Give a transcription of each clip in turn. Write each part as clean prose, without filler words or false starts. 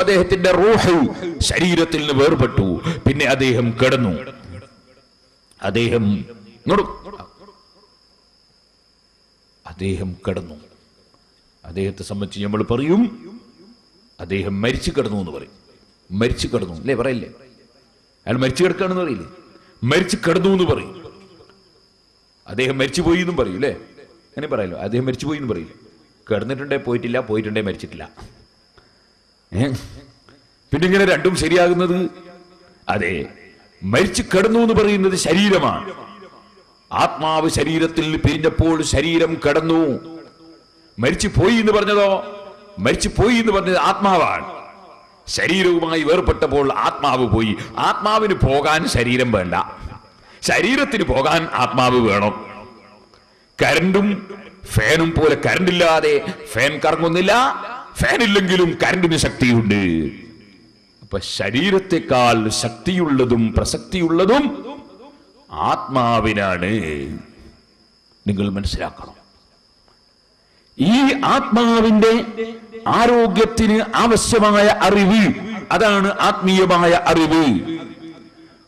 അദ്ദേഹത്തിന്റെ റൂഹ് ശരീരത്തിൽ നിന്ന് വേർപെട്ടു. പിന്നെ അദ്ദേഹം കിടന്നു. അദ്ദേഹം കിടന്നു. അദ്ദേഹത്തെ സംബന്ധിച്ച് നമ്മൾ പറയും അദ്ദേഹം മരിച്ചു കിടന്നു എന്ന് പറയും. മരിച്ചു കിടന്നു അല്ലേ പറയില്ലേ? അയാൾ മരിച്ചു കിടക്കുകയാണെന്ന് പറയില്ലേ? മരിച്ചു കിടന്നു എന്ന് പറയും. അദ്ദേഹം മരിച്ചുപോയി എന്നും പറയും അല്ലേ? അങ്ങനെ പറയല്ലോ. അദ്ദേഹം മരിച്ചുപോയി എന്ന് പറയില്ല. കിടന്നിട്ടുണ്ടേ പോയിട്ടില്ല, പോയിട്ടുണ്ടേ മരിച്ചിട്ടില്ല. പിന്നെ ഇങ്ങനെ രണ്ടും ശരിയാകുന്നത്? അതെ, മരിച്ചു കിടന്നു എന്ന് പറയുന്നത് ശരീരമാണ്. ആത്മാവ് ശരീരത്തിൽ പിരിഞ്ഞപ്പോൾ ശരീരം കിടന്നു. മരിച്ചു പോയി എന്ന് പറഞ്ഞതോ? മരിച്ചു പോയി എന്ന് പറഞ്ഞത് ആത്മാവാണ്. ശരീരവുമായി വേർപെട്ടപ്പോൾ ആത്മാവ് പോയി. ആത്മാവിന് പോകാൻ ശരീരം വേണ്ട, ശരീരത്തിന് പോകാൻ ആത്മാവ് വേണം. കരണ്ടും ഫാനും പോലെ കരണ്ടില്ലാതെ ഫാൻ കറങ്ങുന്നില്ല, ഫാൻ ഇല്ലെങ്കിലും കരണ്ടിന് ശക്തിയുണ്ട്. അപ്പൊ ശരീരത്തെക്കാൾ ശക്തിയുള്ളതും പ്രസക്തിയുള്ളതും ആത്മാവിനാണ്. നിങ്ങൾ മനസ്സിലാക്കണം. ഈ ആത്മാവിന്റെ ആരോഗ്യത്തിന് ആവശ്യമായ അറിവ്, അതാണ് ആത്മീയമായ അറിവ്.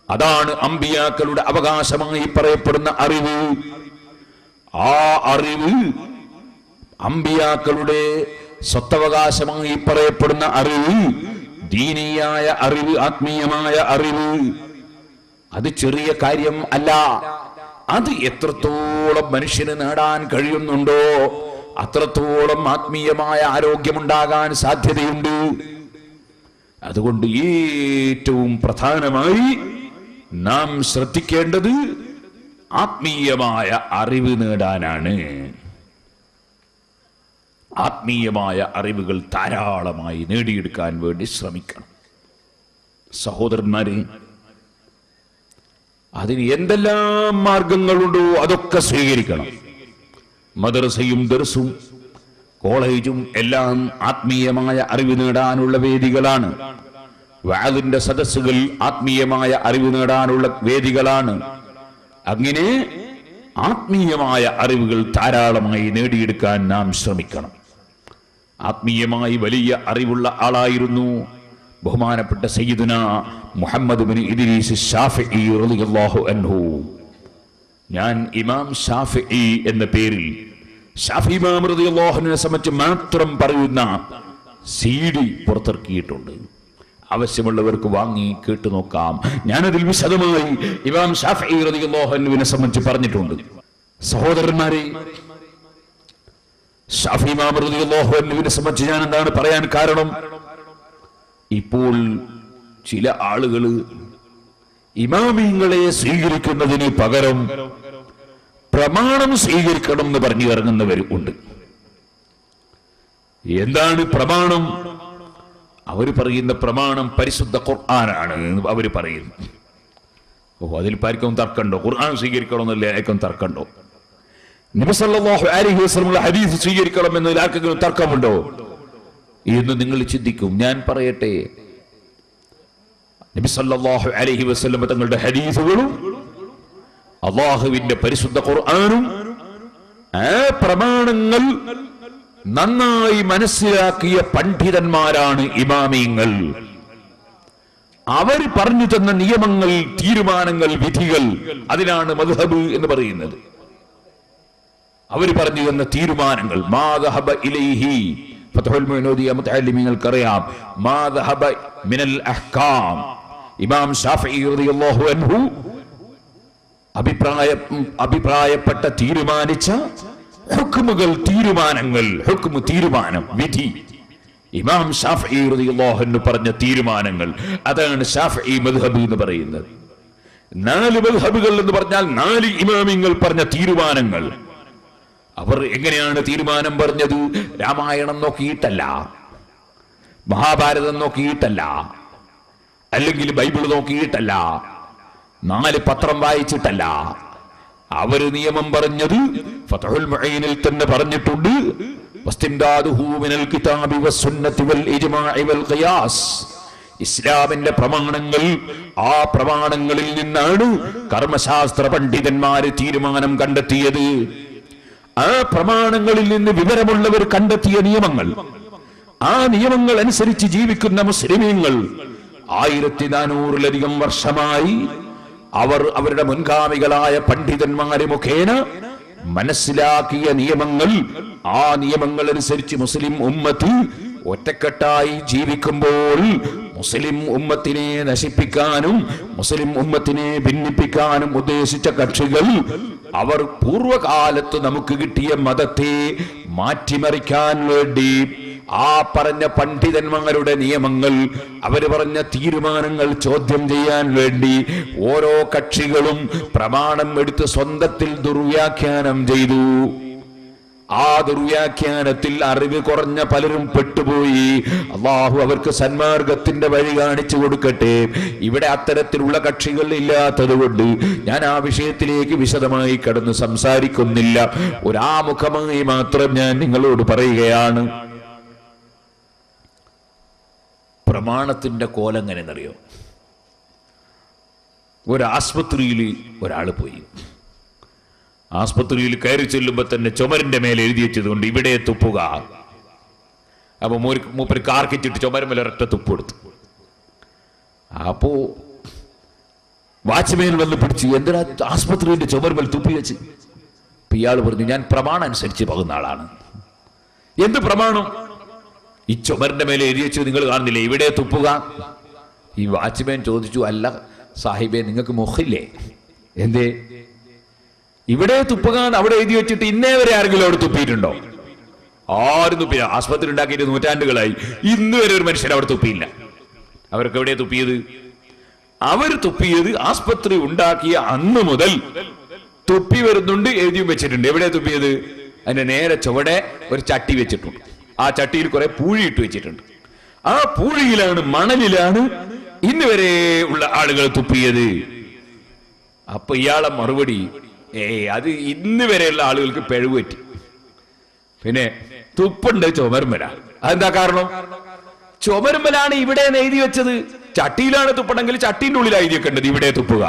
അതാണ് അമ്പിയാക്കളുടെ അവകാശമായി പറയപ്പെടുന്ന അറിവ്. ആ അറിവ് അമ്പിയാക്കളുടെ സ്വത്തവകാശമായി പറയപ്പെടുന്ന അറിവ്, ദീനീയായ അറിവ്, ആത്മീയമായ അറിവ്. അത് ചെറിയ കാര്യം അല്ല. അത് എത്രത്തോളം മനുഷ്യന് നേടാൻ കഴിയുന്നുണ്ടോ അത്രത്തോളം ആത്മീയമായ ആരോഗ്യമുണ്ടാകാൻ സാധ്യതയുണ്ട്. അതുകൊണ്ട് ഏറ്റവും പ്രധാനമായി നാം ശ്രദ്ധിക്കേണ്ടത് ആത്മീയമായ അറിവ് നേടാനാണ്. ആത്മീയമായ അറിവുകൾ ധാരാളമായി നേടിയെടുക്കാൻ വേണ്ടി ശ്രമിക്കണം. സഹോദരന്മാരെ, അതിന് എന്തെല്ലാം മാർഗങ്ങളുണ്ടോ അതൊക്കെ സ്വീകരിക്കണം. മദ്രസയും ദർസും കോളേജും എല്ലാം ആത്മീയമായ അറിവ് നേടാനുള്ള വേദികളാണ്. വഅദിന്റെ സദസ്സുകൾ ആത്മീയമായ അറിവ് നേടാനുള്ള വേദികളാണ്. അങ്ങനെ ആത്മീയമായ അറിവുകൾ ധാരാളമായി നേടിയെടുക്കാൻ നാം ശ്രമിക്കണം. ആത്മീയമായി വലിയ അറിവുള്ള ആളായിരുന്നു ബഹുമാനപ്പെട്ട സയ്യിദുന മുഹമ്മദ് ബിൻ ഇദ്രീസ് ശാഫിഈ റളിയല്ലാഹു അൻഹു. ഞാൻ ഇമാം ശാഫിഈ എന്ന പേരിൽ ശാഫി ഇമാം റളിയല്ലാഹു അൻഹുവിനെ സംബന്ധിച്ച് മാത്രം പറയുന്ന CD പുറത്തിറക്കിയിട്ടുണ്ട്. ആവശ്യമുള്ളവർക്ക് വാങ്ങി കേട്ടു നോക്കാം. ഞാനതിൽ വിശദമായി ഇമാം ശാഫിഈ റളിയല്ലാഹു അൻഹുവിനെ സംബന്ധിച്ച് പറഞ്ഞിട്ടുണ്ട്. സഹോദരന്മാരെ, ശാഫി ഇമാം റളിയല്ലാഹു അൻഹുവിനെ സംബന്ധിച്ച് ഞാൻ എന്താണ് പറയാൻ കാരണം? ഇപ്പോൾ ചില ആളുകൾ ഇമാമിങ്ങളെ സ്വീകരിക്കുന്നതിന് പകരം പ്രമാണം സ്വീകരിക്കണം എന്ന് പറഞ്ഞു ഇറങ്ങുന്നവരുണ്ട്. എന്താണ് പ്രമാണം? അവർ പറയുന്ന പ്രമാണം പരിശുദ്ധ ഖുർആനാണ് അവർ പറയുന്നു. അതിൽ ആർക്കും തർക്കമുണ്ടോ? ഖുർആൻ സ്വീകരിക്കണമെന്നല്ലേ ആർക്കും തർക്കമുണ്ടോ? നബി സല്ലല്ലാഹു അലൈഹി വസല്ലം ഹദീസ് സ്വീകരിക്കണം എന്നതിൽ ആർക്കെങ്കിലും തർക്കമുണ്ടോ എന്ന് നിങ്ങൾ ചിന്തിക്കും. ഞാൻ പറയട്ടെ, നബി സല്ലല്ലാഹു അലൈഹി വസല്ലം തങ്ങളുടെ ഹദീസുകളും അല്ലാഹുവിന്റെ പരിശുദ്ധ ഖുർആനും ആ പ്രമാണങ്ങൾ നന്നായി മനസ്സിലാക്കിയ പണ്ഡിതന്മാരാണ് ഇമാമിങ്ങൾ. അവർ പറഞ്ഞു തന്ന നിയമങ്ങൾ, തീരുമാനങ്ങൾ, വിധികൾ, അതിനാണ് മദ്ഹബ് എന്ന് പറയുന്നത്. അവർ പറഞ്ഞു തന്ന തീരുമാനങ്ങൾ മാ ദഹബ ഇലൈഹി ഫത്ഹുൽ മുഈനോദിയ മുതഅല്ലിമീങ്ങൾക്കറിയാം. മാ ദഹബ മിനൽ അഹ്കാം. ഇമാം ശാഫിഈ റളിയല്ലാഹു അൻഹു അഭിപ്രായപ്പെട്ട തീരുമാനിച്ച ഹുക്മുകൾ, തീരുമാനങ്ങൾ, ഹുക്മു തീരുമാനം, വിധി, ഇമാം ശാഫിഈ റളിയല്ലാഹു അൻഹു പറഞ്ഞ തീരുമാനങ്ങൾ, അതാണ് ശാഫിഈ മദ്ഹബ് എന്ന് പറയുന്നത്. 4 മദ്ഹബുകൾ എന്ന് പറഞ്ഞാൽ 4 ഇമാമിങ്ങൾ പറഞ്ഞ തീരുമാനങ്ങൾ. അവർ എങ്ങനെയാണ് തീരുമാനം പറഞ്ഞത്? രാമായണം നോക്കിയിട്ടല്ല, മഹാഭാരതം നോക്കിയിട്ടല്ല, അല്ലെങ്കിൽ ബൈബിൾ നോക്കിയിട്ടല്ല, 4 പത്രം വായിച്ചിട്ടല്ല. അവര് നിയമം പറഞ്ഞത് ഫത്ഹുൽ മുഈനിൽ തന്നെ പറഞ്ഞിട്ടുണ്ട്. വസ്തിംദാദുഹു മിനൽ കിതാബി വസ്സുന്നതി വൽ ഇജ്മാഇ വൽ ഖിയാസ്. ഇസ്ലാമിന്റെ പ്രമാണങ്ങൾ, ആ പ്രമാണങ്ങളിൽ നിന്നാണ് കർമ്മശാസ്ത്ര പണ്ഡിതന്മാര് തീരുമാനം കണ്ടെത്തിയത്. ആ പ്രമാണങ്ങളിൽ നിന്ന് വിവരമുള്ളവർ കണ്ടെത്തിയ നിയമങ്ങൾ, ആ നിയമങ്ങൾ അനുസരിച്ച് ജീവിക്കുന്ന മുസ്ലിമീങ്ങൾ 1400-ലധികം വർഷമായി അവരുടെ മുൻഗാമികളായ പണ്ഡിതന്മാരെ മുഖേന മനസ്സിലാക്കിയ നിയമങ്ങൾ, ആ നിയമങ്ങൾ അനുസരിച്ച് മുസ്ലിം ഉമ്മത്ത് ഒറ്റക്കെട്ടായി ജീവിക്കുമ്പോൾ മുസ്ലിം ഉമ്മത്തിനെ നശിപ്പിക്കാനും മുസ്ലിം ഉമ്മത്തിനെ ഭിന്നിപ്പിക്കാനും ഉദ്ദേശിച്ച കക്ഷികൾ അവർ പൂർവകാലത്ത് നമുക്ക് കിട്ടിയ മതത്തെ മാറ്റിമറിക്കാൻ വേണ്ടി ആ പറഞ്ഞ പണ്ഡിതന്മാരുടെ നിയമങ്ങൾ, അവർ പറഞ്ഞ തീരുമാനങ്ങൾ ചോദ്യം ചെയ്യാൻ വേണ്ടി ഓരോ കക്ഷികളും പ്രമാണം എടുത്ത് സ്വന്തത്തിൽ ദുർവ്യാഖ്യാനം ചെയ്തു. ആ ദുർവ്യാഖ്യാനത്തിൽ അറിവ് കുറഞ്ഞ പലരും പെട്ടുപോയി. അള്ളാഹു അവർക്ക് സന്മാർഗത്തിന്റെ വഴി കാണിച്ചു കൊടുക്കട്ടെ. ഇവിടെ അത്തരത്തിലുള്ള കക്ഷികൾ ഇല്ലാത്തത് കൊണ്ട് ഞാൻ ആ വിഷയത്തിലേക്ക് വിശദമായി കടന്ന് സംസാരിക്കുന്നില്ല. ഒരാമുഖമായി മാത്രം ഞാൻ നിങ്ങളോട് പറയുകയാണ്. പ്രമാണത്തിന്റെ കോലെങ്ങനെയെന്നറിയോ? ഒരാസ്പത്രിയിൽ ഒരാൾ പോയി. ആസ്പത്രിയിൽ കയറി ചെല്ലുമ്പോ തന്നെ ചുമരിന്റെ മേലെ എഴുതി വെച്ചതുകൊണ്ട് ഇവിടെ തുപ്പുക. അപ്പൊ മൂപ്പര് കാർക്കിച്ചിട്ട് ചുമരുമേലെ ഒരൊറ്റ തുപ്പ് കൊടുത്തു. അപ്പോ വാച്ച്മാൻ വന്ന് പിടിച്ചു, എന്തിനാ ആസ്പത്രിയുടെ ചുമരുമേൽ തുപ്പി വെച്ച്? ഇയാൾ പറഞ്ഞു, ഞാൻ പ്രമാണം അനുസരിച്ച് പോകുന്ന ആളാണ്. എന്ത് പ്രമാണം? ഈ ചുമരിന്റെ മേലെ എഴുതി വെച്ചു നിങ്ങൾ കാണുന്നില്ലേ, ഇവിടെ തുപ്പുക. ഈ വാച്ച്മാൻ ചോദിച്ചു, അല്ല സാഹിബേ, നിങ്ങൾക്ക് മുഖില്ലേ? എന്തേ ഇവിടെ തുപ്പുകാൻ അവിടെ എഴുതി വെച്ചിട്ട് ഇന്നേ വരെ ആരെങ്കിലും അവിടെ തുപ്പിയിട്ടുണ്ടോ? ആരും തുപ്പില്ല. ആസ്പത്രി ഉണ്ടാക്കിയിട്ട് നൂറ്റാണ്ടുകളായി, ഇന്ന് വരെ ഒരു മനുഷ്യൻ അവിടെ തുപ്പിയില്ല. അവർക്ക് എവിടെ തുപ്പിയത്? അവർ തുപ്പിയത് ആസ്പത്രി ഉണ്ടാക്കിയ അന്ന് മുതൽ തുപ്പി വരുന്നുണ്ട്, എഴുതിയും വെച്ചിട്ടുണ്ട്. എവിടെ തുപ്പിയത്? അതിന്റെ നേരെ ചുവടെ ഒരു ചട്ടി വെച്ചിട്ടുണ്ട്. ആ ചട്ടിയിൽ കുറെ പൂഴിയിട്ട് വെച്ചിട്ടുണ്ട്. ആ പൂഴിയിലാണ്, മണലിലാണ് ഇന്ന് വരെ ഉള്ള ആളുകൾ തുപ്പിയത്. അപ്പൊ ഇയാളെ മറുപടി, അത് ഇന്ന് വരെയുള്ള ആളുകൾക്ക് പിഴവ് പറ്റി. പിന്നെ തുപ്പുണ്ട് ചുമരുമല. അതെന്താ കാരണം? ചുമരുമലാണ് ഇവിടെ എഴുതി വെച്ചത്. ചട്ടിയിലാണ് തുപ്പണമെങ്കിൽ ചട്ടീന്റെ ഉള്ളിൽ എഴുതി വെക്കേണ്ടത് ഇവിടെ തുപ്പുക.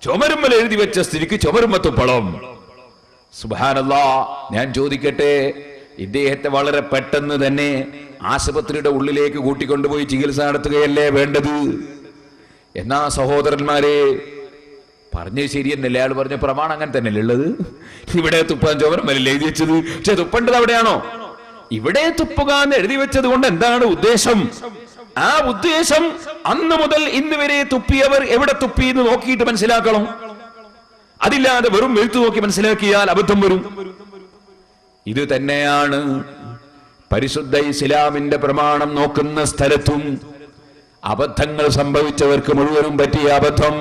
ചുമരുമല എഴുതി വെച്ച സ്ഥിതിക്ക് ചുമരുമ തുപ്പളം. സുബ്ഹാനല്ലാഹ്. ഞാൻ ചോദിക്കട്ടെ, ഇദ്ദേഹത്തെ വളരെ പെട്ടെന്ന് തന്നെ ആശുപത്രിയുടെ ഉള്ളിലേക്ക് കൂട്ടിക്കൊണ്ടുപോയി ചികിത്സ നടത്തുകയല്ലേ വേണ്ടത്? എന്നാ സഹോദരന്മാരെ, പറഞ്ഞത് ശരിയെന്നല്ലേ? അയാൾ പറഞ്ഞ പ്രമാണം അങ്ങനെ തന്നെയല്ലേ ഉള്ളത്? ഇവിടെ തുപ്പാൻ ചുമരുമലല്ലേ എഴുതി വെച്ചത്? പക്ഷെ തുപ്പേണ്ടത് അവിടെയാണോ? ഇവിടെ തുപ്പുക എന്ന് എഴുതി വെച്ചത് കൊണ്ട് എന്താണ് ഉദ്ദേശം? ആ ഉദ്ദേശം അന്ന് മുതൽ ഇന്ന് വരെ തുപ്പിയവർ എവിടെ തുപ്പി എന്ന് നോക്കിയിട്ട് മനസ്സിലാക്കണം. അതില്ലാതെ വെറും എഴുത്തു നോക്കി മനസ്സിലാക്കിയാൽ അബദ്ധം വരും. ഇത് തന്നെയാണ് പരിശുദ്ധ ഇസ്ലാമിന്റെ പ്രമാണം നോക്കുന്ന സ്ഥലത്തും അബദ്ധങ്ങൾ സംഭവിച്ചവർക്ക് മുഴുവനും പറ്റിയ അബദ്ധം.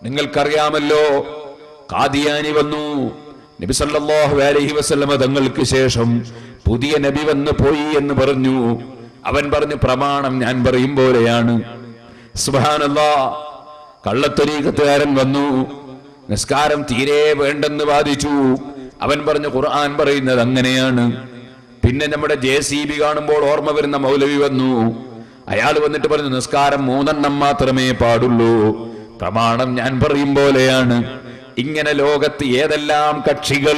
നിങ്ങൾക്കറിയാമല്ലോ, ഖാദിയാനി വന്നു. നബി സല്ലല്ലാഹു അലൈഹി വസല്ലമ തങ്ങൾക്ക് ശേഷം പുതിയ നബി വന്നു പോയി എന്ന് പറഞ്ഞു. അവൻ പറഞ്ഞു, പ്രമാണം ഞാൻ പറയും പോലെയാണ്. സുബ്ഹാനല്ലാഹ്. കള്ളത്തരീഖത്തുകാരൻ വന്നു, നിസ്കാരം തീരെ വേണ്ടെന്ന് വാദിച്ചു. അവൻ പറഞ്ഞു, ഖുർആൻ പറയുന്നത് അങ്ങനെയാണ്. പിന്നെ നമ്മുടെ JCB കാണുമ്പോൾ ഓർമ്മ വരുന്ന മൗലവി വന്നു. അയാൾ വന്നിട്ട് പറഞ്ഞു, നിസ്കാരം 3 മാത്രമേ പാടുള്ളൂ, പ്രമാണം ഞാൻ പറയും പോലെയാണ്. ഇങ്ങനെ ലോകത്ത് ഏതെല്ലാം കക്ഷികൾ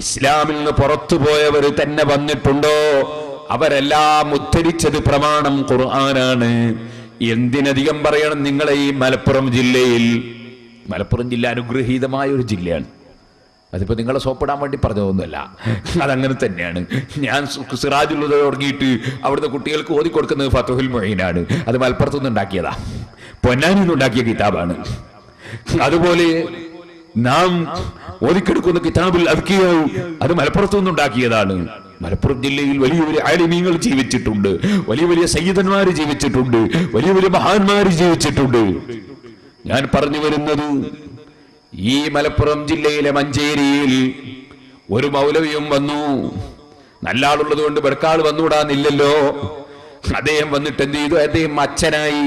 ഇസ്ലാമിൽ നിന്ന് പുറത്തുപോയവർ തന്നെ വന്നിട്ടുണ്ടോ, അവരെല്ലാം ഉദ്ധരിച്ചത് പ്രമാണം ഖുർആനാണ്. എന്തിനധികം പറയണം, നിങ്ങളെ ഈ മലപ്പുറം ജില്ലയിൽ, മലപ്പുറം ജില്ല അനുഗ്രഹീതമായ ഒരു ജില്ലയാണ്. അതിപ്പോ നിങ്ങളെ സോപ്പിടാൻ വേണ്ടി പറഞ്ഞതൊന്നുമല്ല, അതങ്ങനെ തന്നെയാണ്. ഞാൻ സിറാജുൽ ഹുദ തുടങ്ങിയിട്ട് അവിടുത്തെ കുട്ടികൾക്ക് ഓതി കൊടുക്കുന്നത് ഫതുഹുൽ മുഈനാണ്. അത് മലപ്പുറത്തുനിന്ന് ഉണ്ടാക്കിയതാ, പൊന്നാനിയിൽ നിന്നുണ്ടാക്കിയ കിതാബാണ്. അതുപോലെ നാം ഓതിക്കെടുക്കുന്ന കിതാബുൽ അദ്കിയ, അത് മലപ്പുറത്തു നിന്നുണ്ടാക്കിയതാണ്. മലപ്പുറം ജില്ലയിൽ വലിയ വലിയ ആലിമീങ്ങൾ ജീവിച്ചിട്ടുണ്ട്, വലിയ വലിയ സയ്യിദന്മാര് ജീവിച്ചിട്ടുണ്ട്, വലിയ വലിയ മഹാന്മാര് ജീവിച്ചിട്ടുണ്ട്. ഞാൻ പറഞ്ഞു വരുന്നത്, ഈ മലപ്പുറം ജില്ലയിലെ മഞ്ചേരിയിൽ ഒരു മൗലവിയും വന്നു. നല്ല ആളുള്ളത് കൊണ്ട് ബർക്കാൾ വന്നുകൂടാന്നില്ലല്ലോ. അദ്ദേഹം വന്നിട്ട് എന്ത് ചെയ്തു? അദ്ദേഹം അച്ഛനായി.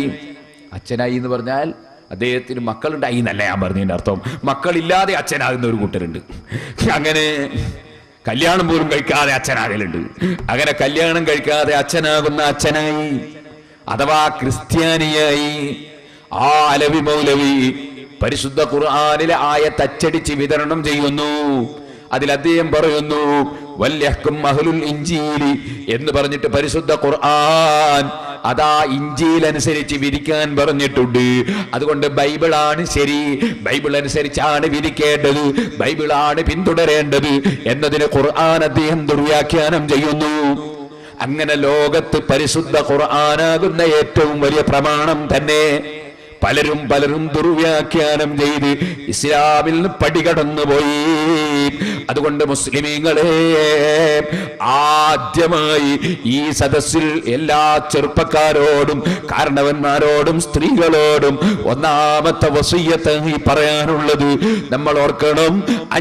അച്ഛനായി എന്ന് പറഞ്ഞാൽ അദ്ദേഹത്തിന് മക്കളുണ്ടായി എന്നല്ല ഞാൻ പറഞ്ഞതിന്റെ അർത്ഥം. മക്കളില്ലാതെ അച്ഛനാകുന്ന ഒരു കൂട്ടരുണ്ട്. അങ്ങനെ കല്യാണം പോലും കഴിക്കാതെ അച്ഛനാകലുണ്ട്. അങ്ങനെ കല്യാണം കഴിക്കാതെ അച്ഛനാകുന്ന അച്ഛനായി, അഥവാ ക്രിസ്ത്യാനിയായി. ആ അലവി മൗലവി പരിശുദ്ധ ഖുർആനിലെ ആയത്ത് അച്ചടിച്ച് വിതരണം ചെയ്യുന്നു. അതിൽ അദ്ദേഹം പറയുന്നു, വല്യഹ്കും അഹ്ലുൽ ഇൻജീലി എന്ന് പറഞ്ഞിട്ട് പരിശുദ്ധ ഖുർആൻ അതാ ഇഞ്ചീൽ അനുസരിച്ച് വിധിക്കാൻ പറഞ്ഞിട്ടുണ്ട്. അതുകൊണ്ട് ബൈബിളാണ് ശരി, ബൈബിൾ അനുസരിച്ചാണ് വിധിക്കേണ്ടത്, ബൈബിളാണ് പിന്തുടരേണ്ടത് എന്നതിന് ഖുർആൻ അദ്ദേഹം ദുർവ്യാഖ്യാനം ചെയ്യുന്നു. അങ്ങനെ ലോകത്ത് പരിശുദ്ധ ഖുർആനാകുന്ന ഏറ്റവും വലിയ പ്രമാണം തന്നെ പലരും ദുർവ്യാഖ്യാനം ചെയ്ത് ഇസ്ലാമിൽ നിന്ന് പടികടന്നു പോയി. അതുകൊണ്ട് മുസ്ലിമീങ്ങളെ, ആദ്യമായി ഈ സദസ്സിൽ എല്ലാ ചെറുപ്പക്കാരോടും കാരണവന്മാരോടും സ്ത്രീകളോടും ഒന്നാമത്തെ വസിയ്യത്ത് പറയാനുള്ളത്, നമ്മൾ ഓർക്കണം,